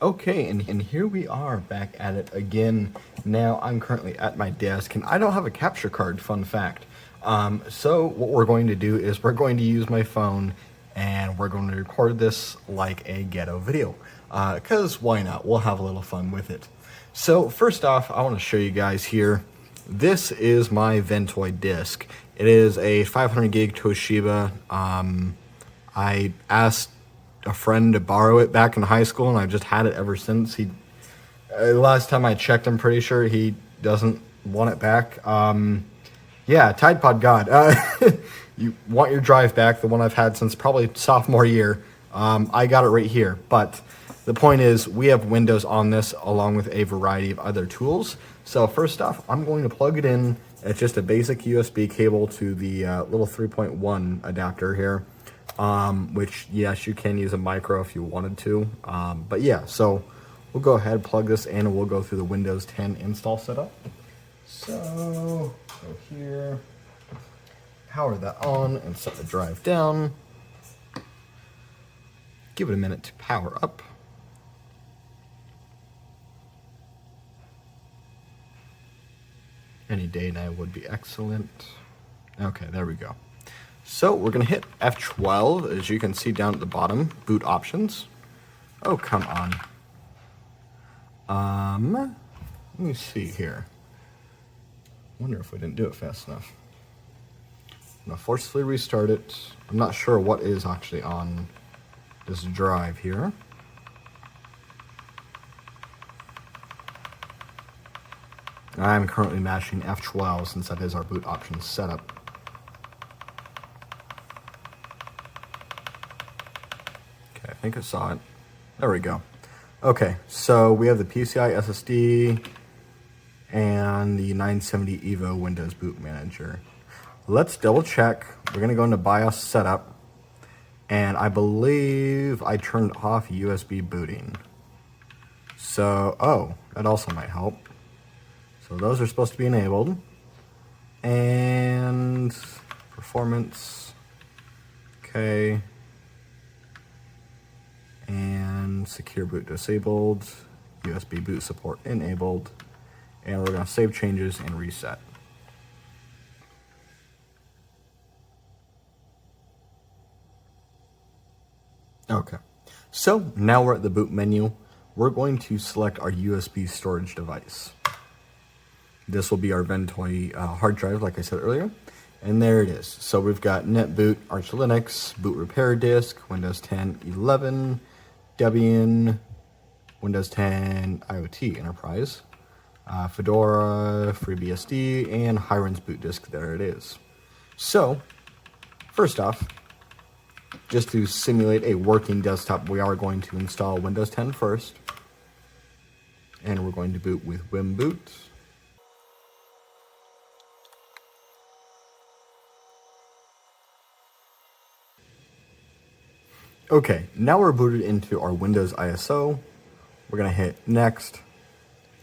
Okay, and here we are back at it again. Now I'm currently at my desk and I don't have a capture card, fun fact. So what we're going to do is we're going to use my phone and we're going to record this like a ghetto video. Cause why not? We'll have a little fun with it. So first off, I want to show you guys here. This is my Ventoy disc. It is a 500 gig Toshiba. I asked a friend to borrow it back in high school, and I've just had it ever since. Last time I checked, I'm pretty sure he doesn't want it back. Yeah, Tide Pod God. You want your drive back, the one I've had since probably sophomore year. I got it right here, but the point is we have Windows on this along with a variety of other tools. So first off, I'm going to plug it in. It's just a basic USB cable to the little 3.1 adapter here. Which, yes, you can use a micro if you wanted to. But yeah, so we'll go ahead, plug this in, and we'll go through the Windows 10 install setup. So, go here, power that on, and set the drive down. Give it a minute to power up. Any day now would be excellent. Okay, there we go. So we're going to hit F12, as you can see down at the bottom, boot options. Oh, come on. Let me see here. Wonder if we didn't do it fast enough. I'm going to forcefully restart it. I'm not sure what is actually on this drive here. I'm currently mashing F12 since that is our boot options setup. I think I saw it. There we go. Okay, so we have the PCI SSD and the 970 EVO Windows Boot Manager. Let's double check. We're going to go into BIOS setup, and I believe I turned off USB booting. So, oh, that also might help. So those are supposed to be enabled. And performance, okay. And secure boot disabled, USB boot support enabled, and we're going to save changes and reset. Okay, so now we're at the boot menu. We're going to select our USB storage device. This will be our Ventoy hard drive, like I said earlier. And there it is. So we've got NetBoot, Arch Linux, Boot Repair Disk, Windows 10, 11, Debian, Windows 10 IoT Enterprise, Fedora, FreeBSD, and Hirens Boot Disk. There it is. So, first off, just to simulate a working desktop, we are going to install Windows 10 first. And we're going to boot with WinBoot. Okay, now we're booted into our Windows ISO. We're going to hit Next,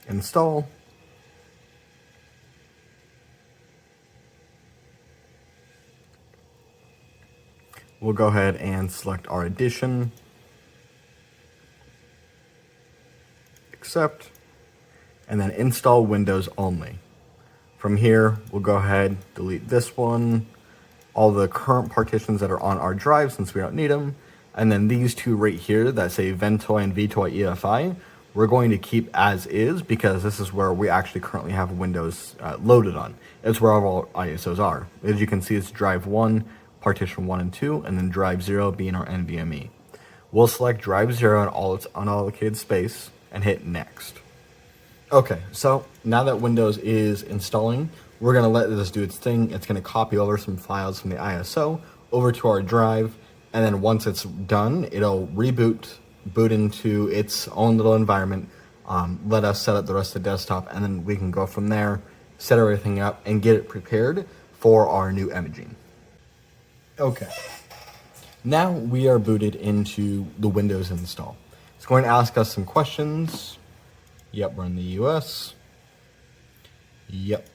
Install. We'll go ahead and select our edition. Accept. And then install Windows only. From here, we'll go ahead, delete this one, all the current partitions that are on our drive since we don't need them. And then these two right here that say Ventoy and Vtoy EFI, we're going to keep as is because this is where we actually currently have Windows loaded on. It's where all our ISOs are. As you can see, it's drive 1, partition 1 and 2, and then drive 0 being our NVMe. We'll select drive 0 on all its unallocated space and hit next. Okay, so now that Windows is installing, we're going to let this do its thing. It's going to copy over some files from the ISO over to our drive. And then once it's done, it'll reboot, boot into its own little environment, let us set up the rest of the desktop, and then we can go from there, set everything up, and get it prepared for our new imaging. Okay. Now we are booted into the Windows install. It's going to ask us some questions. Yep, we're in the US. Yep.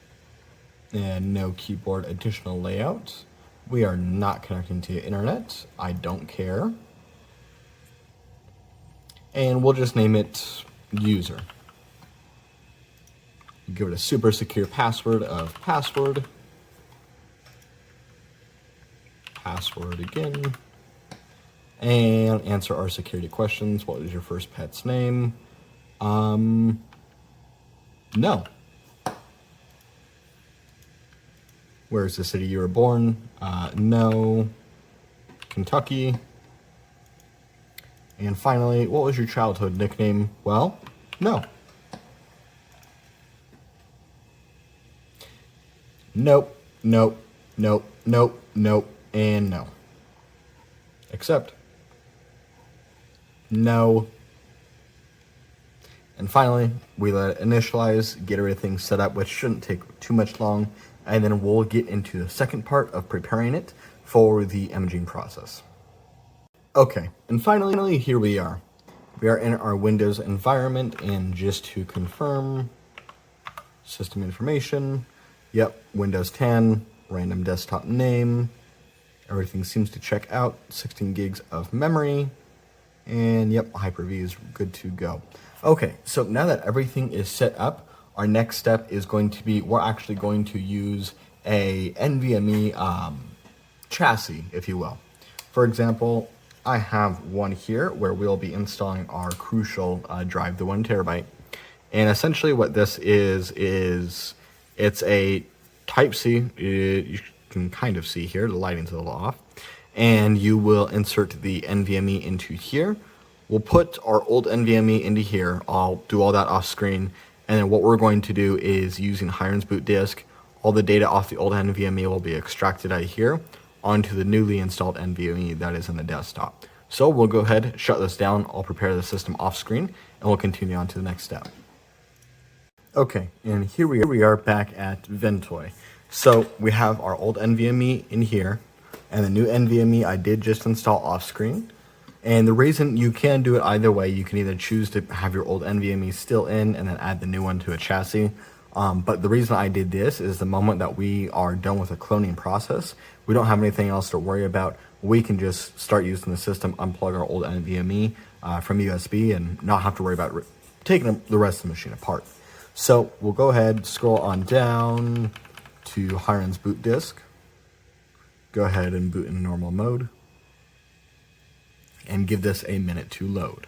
And no keyboard additional layout. We are not connecting to the internet. I don't care. and we'll just name it user. Give it a super secure password of password again, and answer our security questions. What is your first pet's name? No. Where's the city you were born? No. Kentucky. And finally, what was your childhood nickname? Well, no. Nope, nope, nope, nope, nope, and no. Except, no. And finally, we let it initialize, get everything set up, which shouldn't take too much long, and then we'll get into the second part of preparing it for the imaging process. Okay, and finally, here we are. We are in our Windows environment, and just to confirm, system information, yep, Windows 10, random desktop name, everything seems to check out, 16 gigs of memory, and yep, Hyper-V is good to go. Okay, so now that everything is set up, our next step is going to be, we're actually going to use a NVMe chassis, if you will. For example, I have one here where we'll be installing our crucial drive, the 1 terabyte. And essentially what this is it's a Type-C, you can kind of see here, the lighting's a little off. And you will insert the NVMe into here. We'll put our old NVMe into here. I'll do all that off screen. And then what we're going to do is using Hirens Boot disk, all the data off the old NVMe will be extracted out of here onto the newly installed NVMe that is in the desktop. So we'll go ahead, shut this down, I'll prepare the system off screen, and we'll continue on to the next step. Okay, and here we are back at Ventoy. So we have our old NVMe in here, and the new NVMe I did just install off screen. And the reason you can do it either way, you can either choose to have your old NVMe still in and then add the new one to a chassis. But the reason I did this is the moment that we are done with the cloning process, we don't have anything else to worry about. We can just start using the system, unplug our old NVMe from USB and not have to worry about taking the rest of the machine apart. So we'll go ahead, scroll on down to Hirens Boot disk. Go ahead and boot in normal mode and give this a minute to load.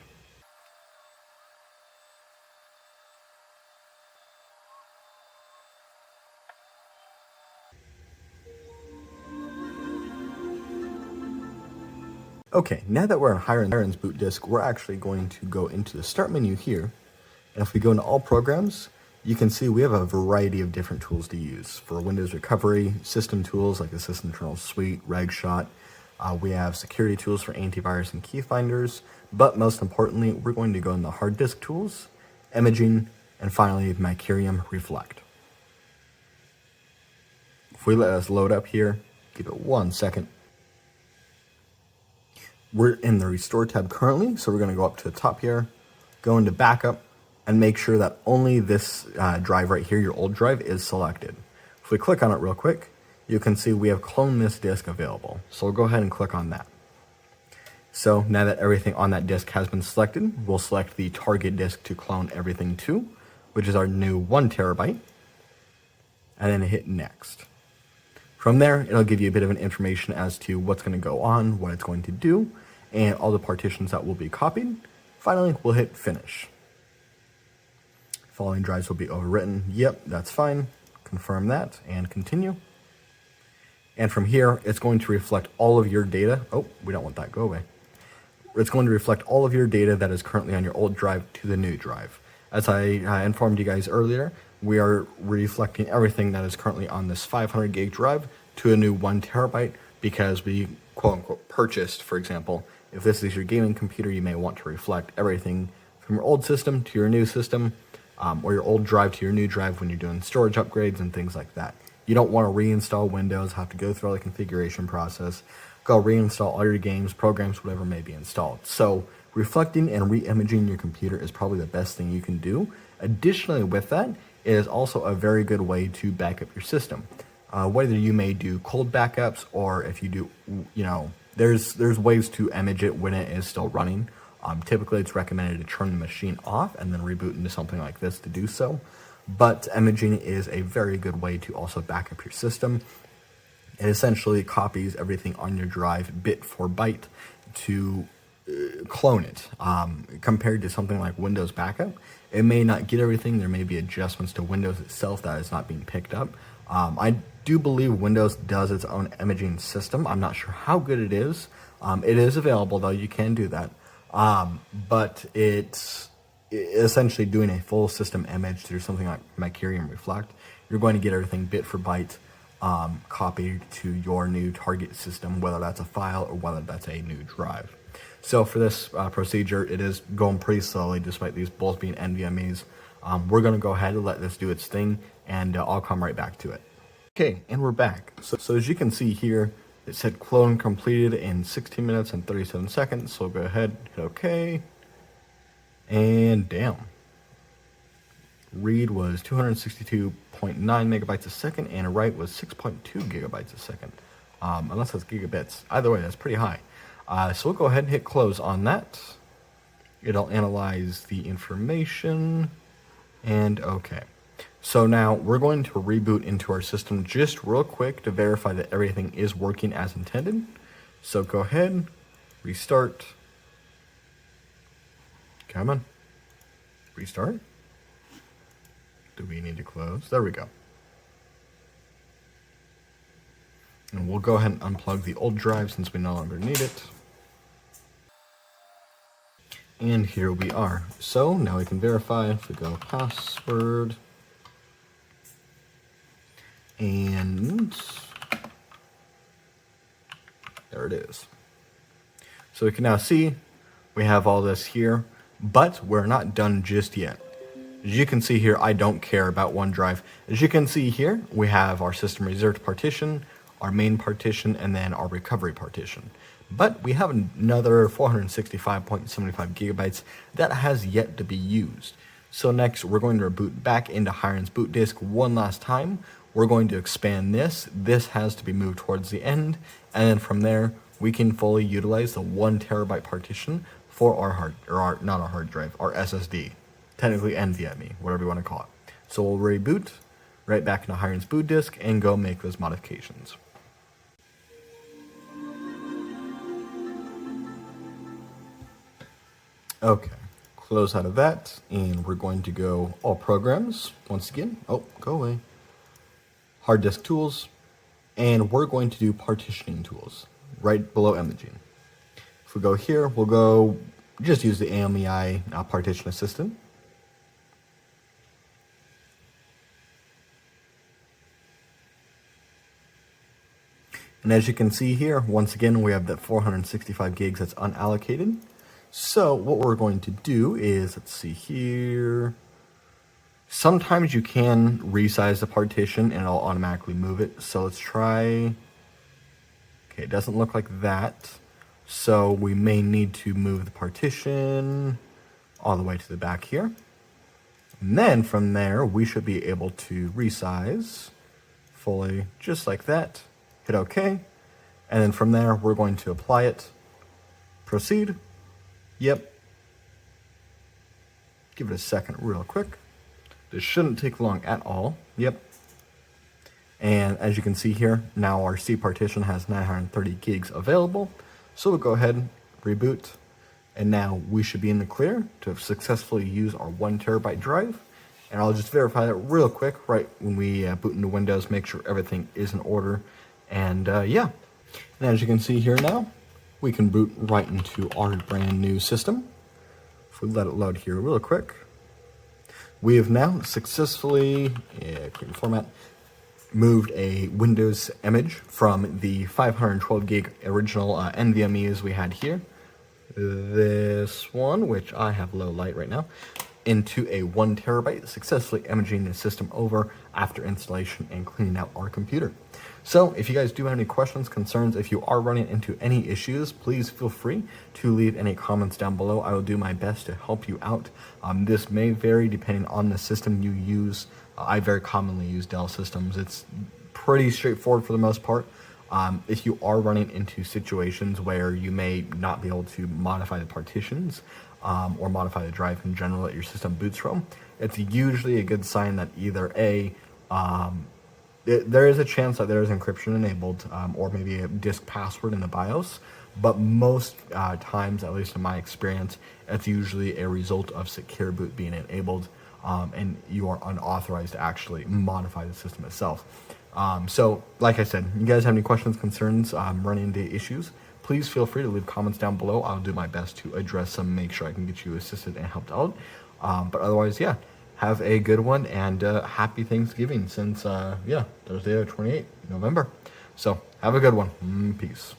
Okay, now that we're on Hirens Boot disk, we're actually going to go into the start menu here. And if we go into all programs, you can see we have a variety of different tools to use. For Windows recovery, system tools like the System Internal Suite, RegShot. We have security tools for antivirus and key finders. But most importantly, we're going to go in the hard disk tools, imaging, and finally Mycurium Reflect. If we let us load up here, give it 1 second. We're in the Restore tab currently, so we're going to go up to the top here, go into Backup, and make sure that only this drive right here, your old drive, is selected. If we click on it real quick, you can see we have clone this disk available. So we'll go ahead and click on that. So now that everything on that disk has been selected, we'll select the target disk to clone everything to, which is our new 1 terabyte, and then hit Next. From there, it'll give you a bit of an information as to what's going to go on, what it's going to do, and all the partitions that will be copied. Finally, we'll hit Finish. Following drives will be overwritten. Yep, that's fine. Confirm that and continue. And from here, it's going to reflect all of your data. Oh, we don't want that. Go away. It's going to reflect all of your data that is currently on your old drive to the new drive. As I informed you guys earlier, we are reflecting everything that is currently on this 500 gig drive to a new 1 terabyte because we quote unquote purchased, for example, if this is your gaming computer, you may want to reflect everything from your old system to your new system, or your old drive to your new drive when you're doing storage upgrades and things like that. You don't want to reinstall Windows, have to go through all the configuration process, go reinstall all your games, programs, whatever may be installed. So reflecting and re-imaging your computer is probably the best thing you can do. Additionally with that, it is also a very good way to back up your system. Whether you may do cold backups or if you do, there's ways to image it when it is still running. Typically, it's recommended to turn the machine off and then reboot into something like this to do so. But imaging is a very good way to also back up your system. It essentially copies everything on your drive bit for byte to clone it. Compared to something like Windows backup, it may not get everything. There may be adjustments to Windows itself that is not being picked up. I do believe Windows does its own imaging system. I'm not sure how good it is. It is available though, you can do that. But it's essentially doing a full system image through something like Vicarium Reflect. You're going to get everything bit for byte copied to your new target system, whether that's a file or whether that's a new drive. So for this procedure, it is going pretty slowly despite these both being NVMEs. We're going to go ahead and let this do its thing, and I'll come right back to it. Okay, and we're back. So as you can see here, it said clone completed in 16 minutes and 37 seconds. So go ahead, hit OK, and damn. Read was 262.9 megabytes a second, and write was 6.2 gigabytes a second. Unless that's gigabits. Either way, that's pretty high. So we'll go ahead and hit close on that. It'll analyze the information, and okay. So now we're going to reboot into our system just real quick to verify that everything is working as intended. So go ahead, restart. Come on, restart. Do we need to close? There we go. And we'll go ahead and unplug the old drive since we no longer need it. And here we are. So now we can verify. If we go password, and there it is. So we can now see we have all this here, but we're not done just yet. As you can see here, I don't care about OneDrive. As you can see here, we have our system reserved partition, our main partition, and then our recovery partition. But we have another 465.75 gigabytes that has yet to be used. So next, we're going to reboot back into Hirens Boot Disk one last time. We're going to expand this. This has to be moved towards the end. And then from there, we can fully utilize the 1 terabyte partition for our not our hard drive, our SSD. Technically NVMe, whatever you want to call it. So we'll reboot right back into Hirens Boot Disk and go make those modifications. Okay, close out of that, and we're going to go all programs once again. Oh, go away. Hard disk tools, and we're going to do partitioning tools right below imaging. If we go here, we'll go just use the AMEI partition assistant. And as you can see here, once again, we have that 465 gigs that's unallocated. So what we're going to do is, let's see here. Sometimes you can resize the partition and it'll automatically move it. So let's try. Okay, it doesn't look like that. So we may need to move the partition all the way to the back here. And then from there, we should be able to resize fully just like that. Hit OK. And then from there, we're going to apply it. Proceed. Yep. Give it a second real quick. This shouldn't take long at all. Yep. And as you can see here, now our C partition has 930 gigs available. So we'll go ahead, reboot, and now we should be in the clear to have successfully used our 1 terabyte drive. And I'll just verify that real quick right when we boot into Windows, make sure everything is in order. And yeah, and as you can see here now, we can boot right into our brand new system. If we let it load here real quick, we have now successfully, create format, moved a Windows image from the 512 gig original NVMEs we had here, this one, which I have low light right now, into a 1 terabyte, successfully imaging the system over after installation and cleaning out our computer. So if you guys do have any questions, concerns, if you are running into any issues, please feel free to leave any comments down below. I will do my best to help you out. This may vary depending on the system you use. I very commonly use Dell systems. It's pretty straightforward for the most part. If you are running into situations where you may not be able to modify the partitions or modify the drive in general that your system boots from, it's usually a good sign that either there is a chance that there is encryption enabled, or maybe a disk password in the BIOS, but most times, at least in my experience, it's usually a result of secure boot being enabled, and you are unauthorized to actually modify the system itself. So, like I said, you guys have any questions, concerns, running into issues, please feel free to leave comments down below. I'll do my best to address them, make sure I can get you assisted and helped out. But otherwise, yeah, have a good one, and happy Thanksgiving since, Thursday the 28th, November. So, have a good one. Peace.